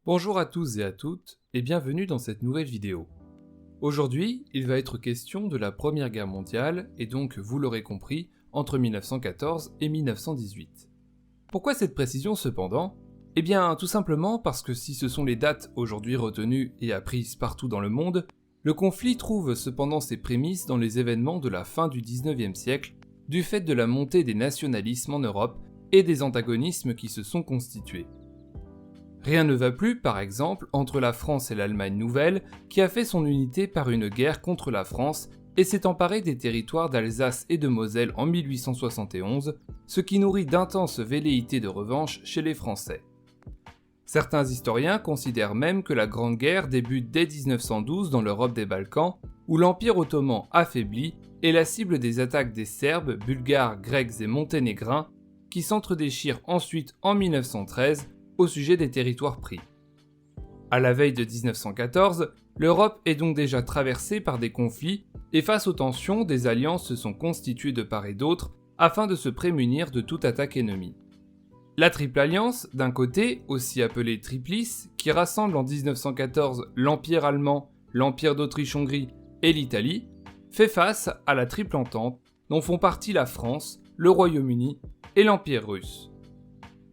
Bonjour à tous et à toutes et bienvenue dans cette nouvelle vidéo. Aujourd'hui, il va être question de la Première Guerre mondiale et donc, vous l'aurez compris, entre 1914 et 1918. Pourquoi cette précision cependant ? Eh bien, tout simplement parce que si ce sont les dates aujourd'hui retenues et apprises partout dans le monde, le conflit trouve cependant ses prémices dans les événements de la fin du 19e siècle, du fait de la montée des nationalismes en Europe et des antagonismes qui se sont constitués. Rien ne va plus, par exemple, entre la France et l'Allemagne nouvelle, qui a fait son unité par une guerre contre la France et s'est emparée des territoires d'Alsace et de Moselle en 1871, ce qui nourrit d'intenses velléités de revanche chez les Français. Certains historiens considèrent même que la Grande Guerre débute dès 1912 dans l'Europe des Balkans, où l'Empire ottoman affaibli est la cible des attaques des Serbes, Bulgares, Grecs et Monténégrins, qui s'entredéchirent ensuite en 1913 au sujet des territoires pris. À la veille de 1914, l'Europe est donc déjà traversée par des conflits et face aux tensions, des alliances se sont constituées de part et d'autre afin de se prémunir de toute attaque ennemie. La Triple Alliance, d'un côté, aussi appelée Triplice, qui rassemble en 1914 l'Empire allemand, l'Empire d'Autriche-Hongrie et l'Italie, fait face à la Triple Entente, dont font partie la France, le Royaume-Uni et l'Empire russe.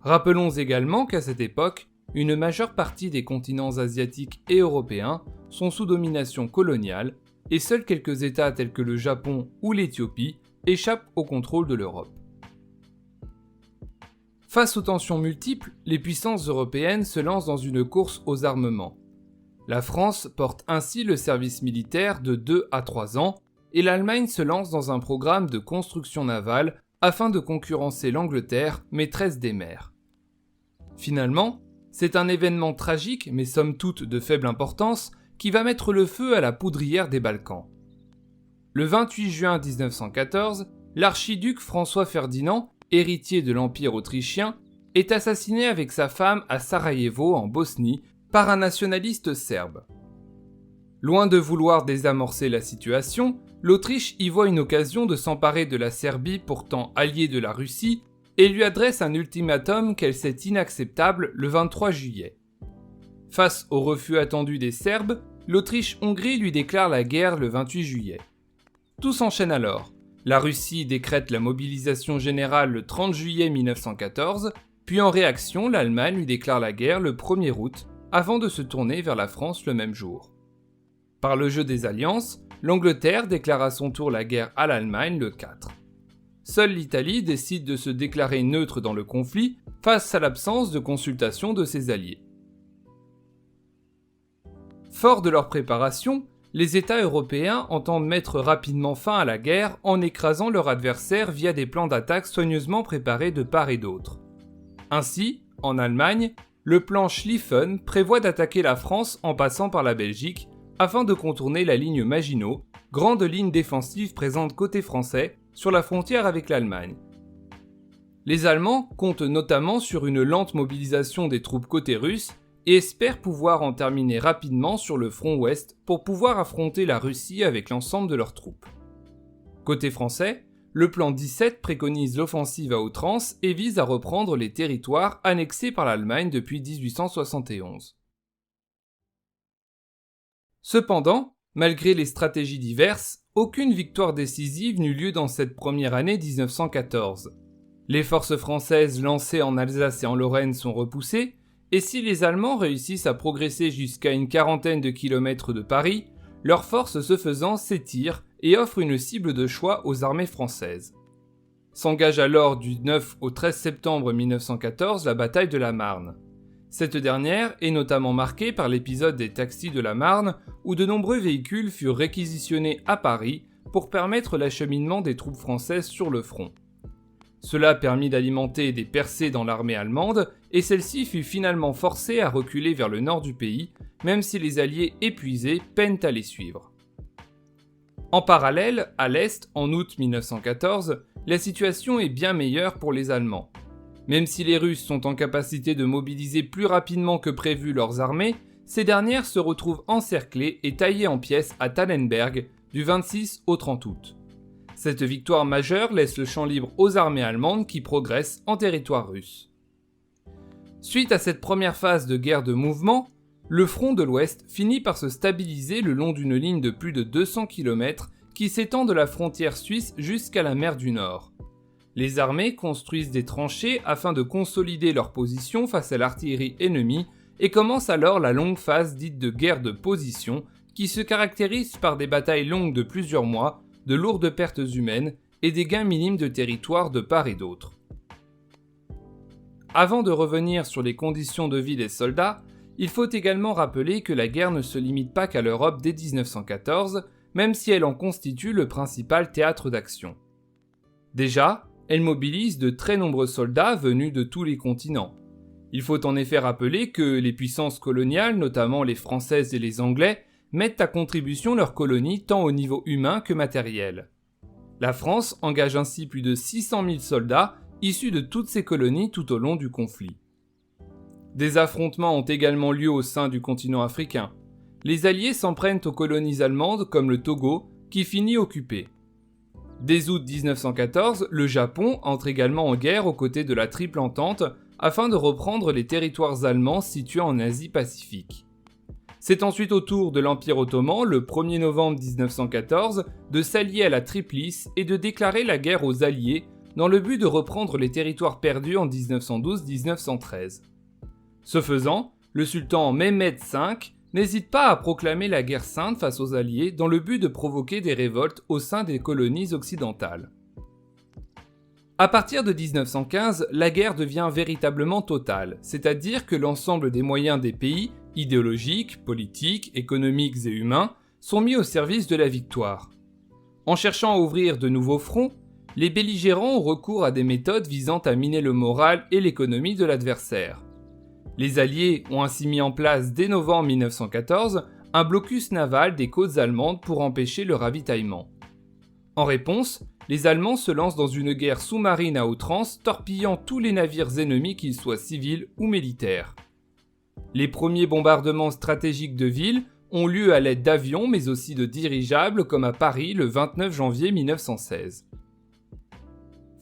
Rappelons également qu'à cette époque, une majeure partie des continents asiatiques et européens sont sous domination coloniale et seuls quelques États tels que le Japon ou l'Éthiopie échappent au contrôle de l'Europe. Face aux tensions multiples, les puissances européennes se lancent dans une course aux armements. La France porte ainsi le service militaire de 2 à 3 ans et l'Allemagne se lance dans un programme de construction navale afin de concurrencer l'Angleterre, maîtresse des mers. Finalement, c'est un événement tragique, mais somme toute de faible importance, qui va mettre le feu à la poudrière des Balkans. Le 28 juin 1914, l'archiduc François Ferdinand, héritier de l'Empire autrichien, est assassiné avec sa femme à Sarajevo, en Bosnie, par un nationaliste serbe. Loin de vouloir désamorcer la situation, l'Autriche y voit une occasion de s'emparer de la Serbie pourtant alliée de la Russie et lui adresse un ultimatum qu'elle sait inacceptable le 23 juillet. Face au refus attendu des Serbes, l'Autriche-Hongrie lui déclare la guerre le 28 juillet. Tout s'enchaîne alors. La Russie décrète la mobilisation générale le 30 juillet 1914, puis en réaction, l'Allemagne lui déclare la guerre le 1er août, avant de se tourner vers la France le même jour. Par le jeu des alliances, l'Angleterre déclare à son tour la guerre à l'Allemagne le 4. Seule l'Italie décide de se déclarer neutre dans le conflit face à l'absence de consultation de ses alliés. Forts de leur préparation, les États européens entendent mettre rapidement fin à la guerre en écrasant leur adversaire via des plans d'attaque soigneusement préparés de part et d'autre. Ainsi, en Allemagne, le plan Schlieffen prévoit d'attaquer la France en passant par la Belgique afin de contourner la ligne Maginot, grande ligne défensive présente côté français sur la frontière avec l'Allemagne. Les Allemands comptent notamment sur une lente mobilisation des troupes côté russe et espèrent pouvoir en terminer rapidement sur le front ouest pour pouvoir affronter la Russie avec l'ensemble de leurs troupes. Côté français, le plan 17 préconise l'offensive à outrance et vise à reprendre les territoires annexés par l'Allemagne depuis 1871. Cependant, malgré les stratégies diverses, aucune victoire décisive n'eut lieu dans cette première année 1914. Les forces françaises lancées en Alsace et en Lorraine sont repoussées, et si les Allemands réussissent à progresser jusqu'à une quarantaine de kilomètres de Paris, leurs forces ce faisant s'étirent et offrent une cible de choix aux armées françaises. S'engage alors du 9 au 13 septembre 1914 la bataille de la Marne. Cette dernière est notamment marquée par l'épisode des taxis de la Marne où de nombreux véhicules furent réquisitionnés à Paris pour permettre l'acheminement des troupes françaises sur le front. Cela permit d'alimenter des percées dans l'armée allemande et celle-ci fut finalement forcée à reculer vers le nord du pays, même si les alliés épuisés peinent à les suivre. En parallèle, à l'est, en août 1914, la situation est bien meilleure pour les Allemands. Même si les Russes sont en capacité de mobiliser plus rapidement que prévu leurs armées, ces dernières se retrouvent encerclées et taillées en pièces à Tannenberg du 26 au 30 août. Cette victoire majeure laisse le champ libre aux armées allemandes qui progressent en territoire russe. Suite à cette première phase de guerre de mouvement, le front de l'Ouest finit par se stabiliser le long d'une ligne de plus de 200 km qui s'étend de la frontière suisse jusqu'à la mer du Nord. Les armées construisent des tranchées afin de consolider leur position face à l'artillerie ennemie et commence alors la longue phase dite de guerre de position qui se caractérise par des batailles longues de plusieurs mois, de lourdes pertes humaines et des gains minimes de territoire de part et d'autre. Avant de revenir sur les conditions de vie des soldats, il faut également rappeler que la guerre ne se limite pas qu'à l'Europe dès 1914, même si elle en constitue le principal théâtre d'action. Déjà, elle mobilise de très nombreux soldats venus de tous les continents. Il faut en effet rappeler que les puissances coloniales, notamment les Françaises et les Anglais, mettent à contribution leurs colonies tant au niveau humain que matériel. La France engage ainsi plus de 600 000 soldats issus de toutes ces colonies tout au long du conflit. Des affrontements ont également lieu au sein du continent africain. Les Alliés s'en prennent aux colonies allemandes comme le Togo, qui finit occupé. Dès août 1914, le Japon entre également en guerre aux côtés de la Triple Entente afin de reprendre les territoires allemands situés en Asie-Pacifique. C'est ensuite au tour de l'Empire ottoman, le 1er novembre 1914, de s'allier à la Triplice et de déclarer la guerre aux Alliés dans le but de reprendre les territoires perdus en 1912-1913. Ce faisant, le sultan Mehmed V n'hésite pas à proclamer la guerre sainte face aux Alliés dans le but de provoquer des révoltes au sein des colonies occidentales. À partir de 1915, la guerre devient véritablement totale, c'est-à-dire que l'ensemble des moyens des pays, idéologiques, politiques, économiques et humains, sont mis au service de la victoire. En cherchant à ouvrir de nouveaux fronts, les belligérants ont recours à des méthodes visant à miner le moral et l'économie de l'adversaire. Les Alliés ont ainsi mis en place dès novembre 1914 un blocus naval des côtes allemandes pour empêcher le ravitaillement. En réponse, les Allemands se lancent dans une guerre sous-marine à outrance, torpillant tous les navires ennemis qu'ils soient civils ou militaires. Les premiers bombardements stratégiques de villes ont lieu à l'aide d'avions mais aussi de dirigeables comme à Paris le 29 janvier 1916.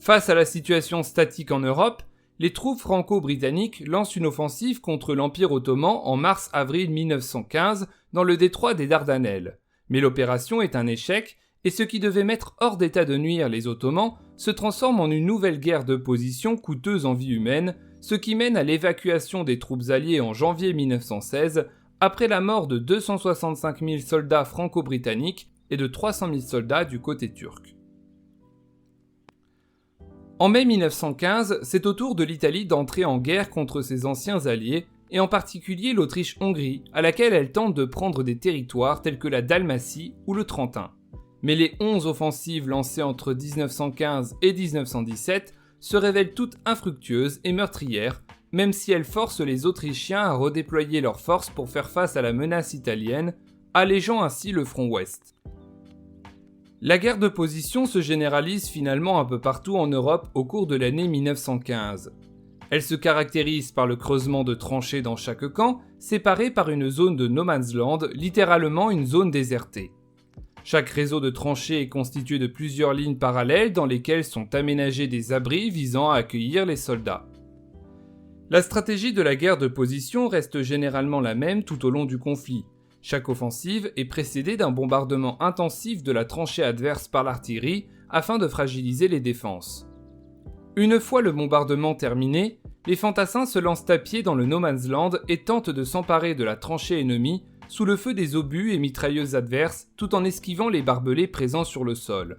Face à la situation statique en Europe, les troupes franco-britanniques lancent une offensive contre l'Empire ottoman en mars-avril 1915 dans le détroit des Dardanelles. Mais l'opération est un échec et ce qui devait mettre hors d'état de nuire les Ottomans se transforme en une nouvelle guerre de position coûteuse en vie humaine, ce qui mène à l'évacuation des troupes alliées en janvier 1916 après la mort de 265 000 soldats franco-britanniques et de 300 000 soldats du côté turc. En mai 1915, c'est au tour de l'Italie d'entrer en guerre contre ses anciens alliés, et en particulier l'Autriche-Hongrie, à laquelle elle tente de prendre des territoires tels que la Dalmatie ou le Trentin. Mais les 11 offensives lancées entre 1915 et 1917 se révèlent toutes infructueuses et meurtrières, même si elles forcent les Autrichiens à redéployer leurs forces pour faire face à la menace italienne, allégeant ainsi le front ouest. La guerre de position se généralise finalement un peu partout en Europe au cours de l'année 1915. Elle se caractérise par le creusement de tranchées dans chaque camp, séparées par une zone de no man's land, littéralement une zone désertée. Chaque réseau de tranchées est constitué de plusieurs lignes parallèles dans lesquelles sont aménagés des abris visant à accueillir les soldats. La stratégie de la guerre de position reste généralement la même tout au long du conflit. Chaque offensive est précédée d'un bombardement intensif de la tranchée adverse par l'artillerie afin de fragiliser les défenses. Une fois le bombardement terminé, les fantassins se lancent à pied dans le no man's land et tentent de s'emparer de la tranchée ennemie sous le feu des obus et mitrailleuses adverses tout en esquivant les barbelés présents sur le sol.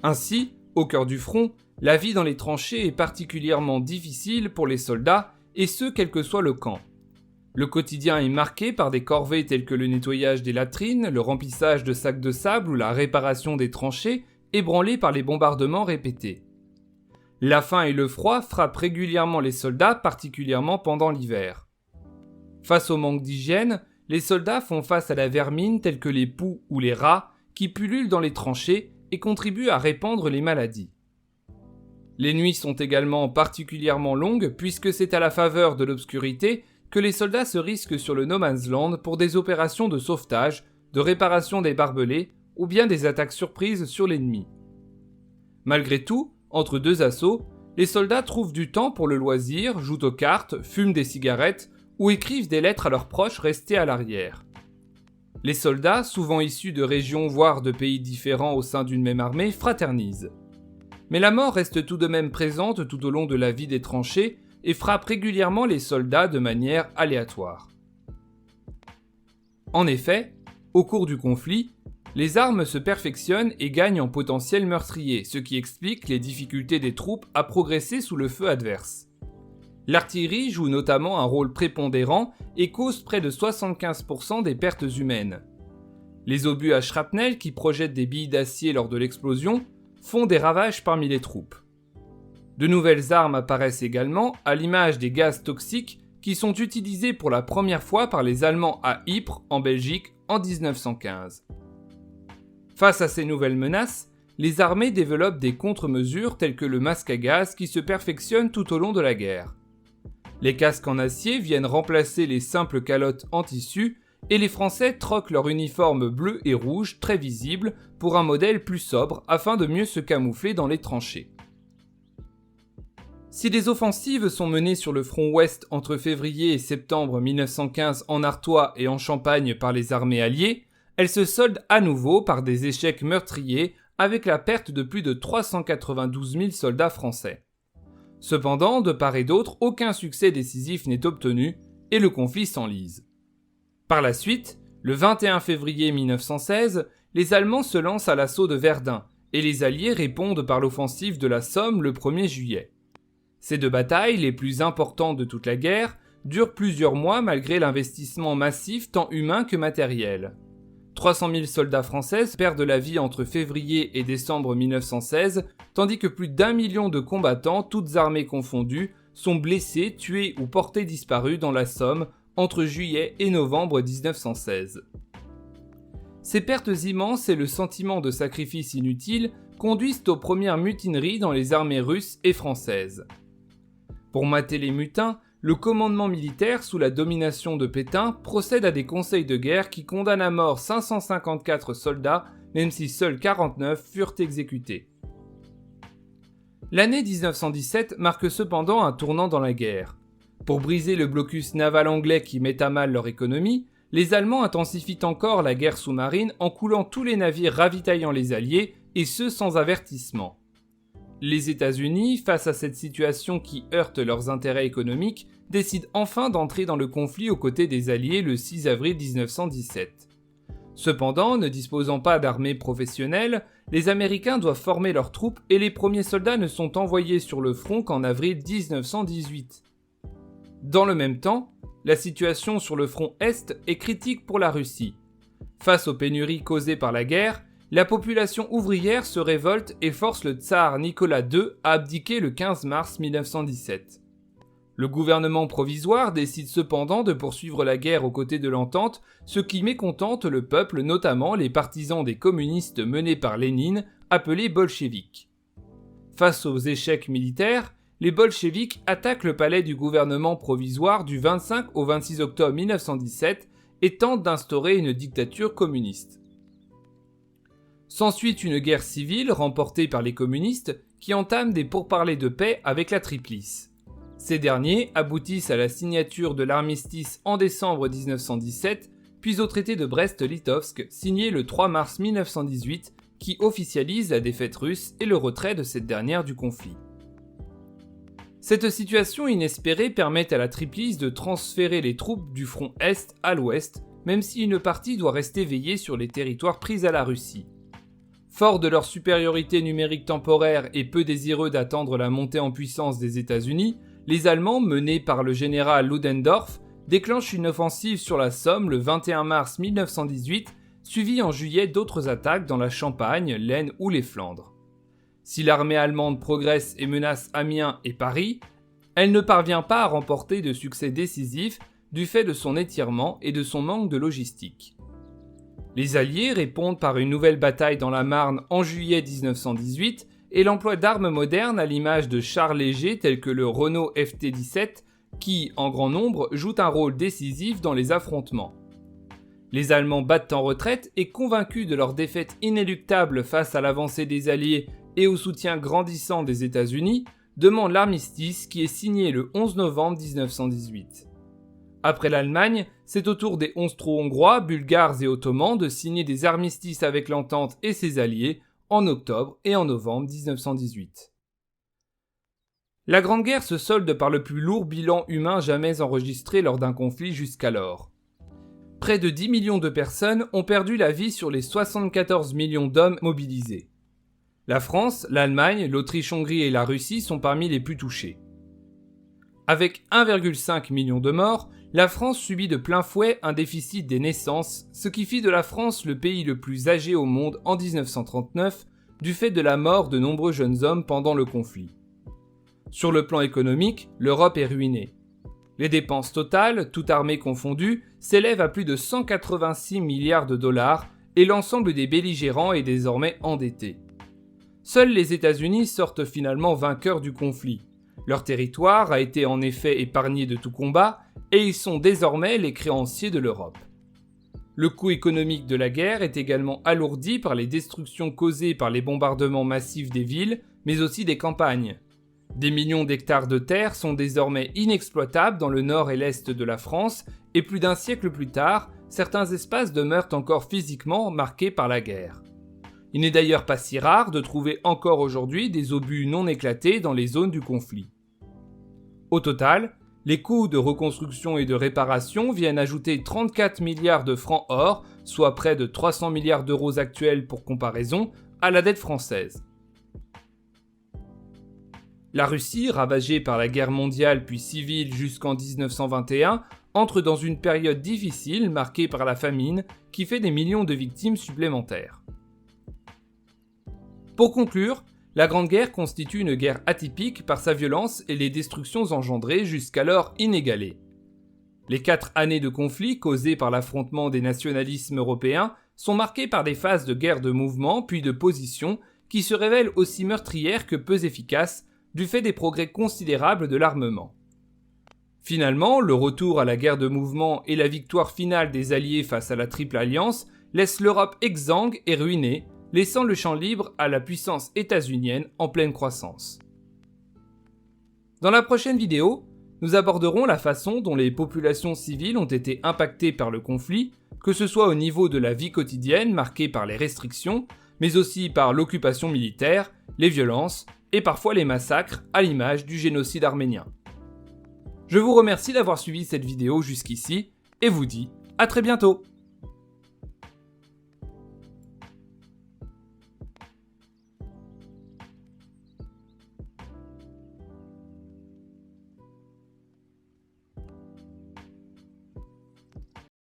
Ainsi, au cœur du front, la vie dans les tranchées est particulièrement difficile pour les soldats et ce quel que soit le camp. Le quotidien est marqué par des corvées telles que le nettoyage des latrines, le remplissage de sacs de sable ou la réparation des tranchées, ébranlées par les bombardements répétés. La faim et le froid frappent régulièrement les soldats, particulièrement pendant l'hiver. Face au manque d'hygiène, les soldats font face à la vermine telle que les poux ou les rats qui pullulent dans les tranchées et contribuent à répandre les maladies. Les nuits sont également particulièrement longues puisque c'est à la faveur de l'obscurité que les soldats se risquent sur le no man's land pour des opérations de sauvetage, de réparation des barbelés ou bien des attaques surprises sur l'ennemi. Malgré tout, entre deux assauts, les soldats trouvent du temps pour le loisir, jouent aux cartes, fument des cigarettes ou écrivent des lettres à leurs proches restés à l'arrière. Les soldats, souvent issus de régions voire de pays différents au sein d'une même armée, fraternisent. Mais la mort reste tout de même présente tout au long de la vie des tranchées et frappe régulièrement les soldats de manière aléatoire. En effet, au cours du conflit, les armes se perfectionnent et gagnent en potentiel meurtrier, ce qui explique les difficultés des troupes à progresser sous le feu adverse. L'artillerie joue notamment un rôle prépondérant et cause près de 75% des pertes humaines. Les obus à shrapnel qui projettent des billes d'acier lors de l'explosion font des ravages parmi les troupes. De nouvelles armes apparaissent également, à l'image des gaz toxiques qui sont utilisés pour la première fois par les Allemands à Ypres, en Belgique, en 1915. Face à ces nouvelles menaces, les armées développent des contre-mesures telles que le masque à gaz qui se perfectionne tout au long de la guerre. Les casques en acier viennent remplacer les simples calottes en tissu et les Français troquent leur uniforme bleu et rouge très visible pour un modèle plus sobre afin de mieux se camoufler dans les tranchées. Si des offensives sont menées sur le front ouest entre février et septembre 1915 en Artois et en Champagne par les armées alliées, elles se soldent à nouveau par des échecs meurtriers avec la perte de plus de 392 000 soldats français. Cependant, de part et d'autre, aucun succès décisif n'est obtenu et le conflit s'enlise. Par la suite, le 21 février 1916, les Allemands se lancent à l'assaut de Verdun et les Alliés répondent par l'offensive de la Somme le 1er juillet. Ces deux batailles, les plus importantes de toute la guerre, durent plusieurs mois malgré l'investissement massif tant humain que matériel. 300 000 soldats français perdent la vie entre février et décembre 1916, tandis que plus d'1 million de combattants, toutes armées confondues, sont blessés, tués ou portés disparus dans la Somme entre juillet et novembre 1916. Ces pertes immenses et le sentiment de sacrifice inutile conduisent aux premières mutineries dans les armées russes et françaises. Pour mater les mutins, le commandement militaire, sous la domination de Pétain, procède à des conseils de guerre qui condamnent à mort 554 soldats, même si seuls 49 furent exécutés. L'année 1917 marque cependant un tournant dans la guerre. Pour briser le blocus naval anglais qui met à mal leur économie, les Allemands intensifient encore la guerre sous-marine en coulant tous les navires ravitaillant les Alliés, et ce sans avertissement. Les États-Unis, face à cette situation qui heurte leurs intérêts économiques, décident enfin d'entrer dans le conflit aux côtés des Alliés le 6 avril 1917. Cependant, ne disposant pas d'armées professionnelles, les Américains doivent former leurs troupes et les premiers soldats ne sont envoyés sur le front qu'en avril 1918. Dans le même temps, la situation sur le front Est est critique pour la Russie. Face aux pénuries causées par la guerre, la population ouvrière se révolte et force le tsar Nicolas II à abdiquer le 15 mars 1917. Le gouvernement provisoire décide cependant de poursuivre la guerre aux côtés de l'Entente, ce qui mécontente le peuple, notamment les partisans des communistes menés par Lénine, appelés bolcheviks. Face aux échecs militaires, les bolcheviks attaquent le palais du gouvernement provisoire du 25 au 26 octobre 1917 et tentent d'instaurer une dictature communiste. S'ensuit une guerre civile remportée par les communistes qui entament des pourparlers de paix avec la Triplice. Ces derniers aboutissent à la signature de l'armistice en décembre 1917, puis au traité de Brest-Litovsk signé le 3 mars 1918 qui officialise la défaite russe et le retrait de cette dernière du conflit. Cette situation inespérée permet à la Triplice de transférer les troupes du front Est à l'Ouest, même si une partie doit rester veillée sur les territoires pris à la Russie. Forts de leur supériorité numérique temporaire et peu désireux d'attendre la montée en puissance des États-Unis, les Allemands, menés par le général Ludendorff, déclenchent une offensive sur la Somme le 21 mars 1918, suivie en juillet d'autres attaques dans la Champagne, l'Aisne ou les Flandres. Si l'armée allemande progresse et menace Amiens et Paris, elle ne parvient pas à remporter de succès décisif du fait de son étirement et de son manque de logistique. Les Alliés répondent par une nouvelle bataille dans la Marne en juillet 1918 et l'emploi d'armes modernes à l'image de chars légers tels que le Renault FT-17 qui, en grand nombre, jouent un rôle décisif dans les affrontements. Les Allemands battent en retraite et convaincus de leur défaite inéluctable face à l'avancée des Alliés et au soutien grandissant des États-Unis, demande l'armistice qui est signé le 11 novembre 1918. Après l'Allemagne, c'est au tour des Austro-Hongrois, Bulgares et Ottomans de signer des armistices avec l'Entente et ses alliés en octobre et en novembre 1918. La Grande Guerre se solde par le plus lourd bilan humain jamais enregistré lors d'un conflit jusqu'alors. Près de 10 millions de personnes ont perdu la vie sur les 74 millions d'hommes mobilisés. La France, l'Allemagne, l'Autriche-Hongrie et la Russie sont parmi les plus touchés. Avec 1,5 million de morts, la France subit de plein fouet un déficit des naissances, ce qui fit de la France le pays le plus âgé au monde en 1939, du fait de la mort de nombreux jeunes hommes pendant le conflit. Sur le plan économique, l'Europe est ruinée. Les dépenses totales, toutes armées confondues, s'élèvent à plus de 186 milliards de dollars et l'ensemble des belligérants est désormais endetté. Seuls les États-Unis sortent finalement vainqueurs du conflit. Leur territoire a été en effet épargné de tout combat et ils sont désormais les créanciers de l'Europe. Le coût économique de la guerre est également alourdi par les destructions causées par les bombardements massifs des villes, mais aussi des campagnes. Des millions d'hectares de terre sont désormais inexploitables dans le nord et l'est de la France, et plus d'un siècle plus tard, certains espaces demeurent encore physiquement marqués par la guerre. Il n'est d'ailleurs pas si rare de trouver encore aujourd'hui des obus non éclatés dans les zones du conflit. Au total, les coûts de reconstruction et de réparation viennent ajouter 34 milliards de francs or, soit près de 300 milliards d'euros actuels pour comparaison, à la dette française. La Russie, ravagée par la guerre mondiale puis civile jusqu'en 1921, entre dans une période difficile marquée par la famine qui fait des millions de victimes supplémentaires. Pour conclure, la Grande Guerre constitue une guerre atypique par sa violence et les destructions engendrées jusqu'alors inégalées. Les 4 années de conflit causées par l'affrontement des nationalismes européens sont marquées par des phases de guerre de mouvement puis de position qui se révèlent aussi meurtrières que peu efficaces du fait des progrès considérables de l'armement. Finalement, le retour à la guerre de mouvement et la victoire finale des Alliés face à la Triple Alliance laissent l'Europe exsangue et ruinée, laissant le champ libre à la puissance états-unienne en pleine croissance. Dans la prochaine vidéo, nous aborderons la façon dont les populations civiles ont été impactées par le conflit, que ce soit au niveau de la vie quotidienne marquée par les restrictions, mais aussi par l'occupation militaire, les violences et parfois les massacres à l'image du génocide arménien. Je vous remercie d'avoir suivi cette vidéo jusqu'ici et vous dis à très bientôt.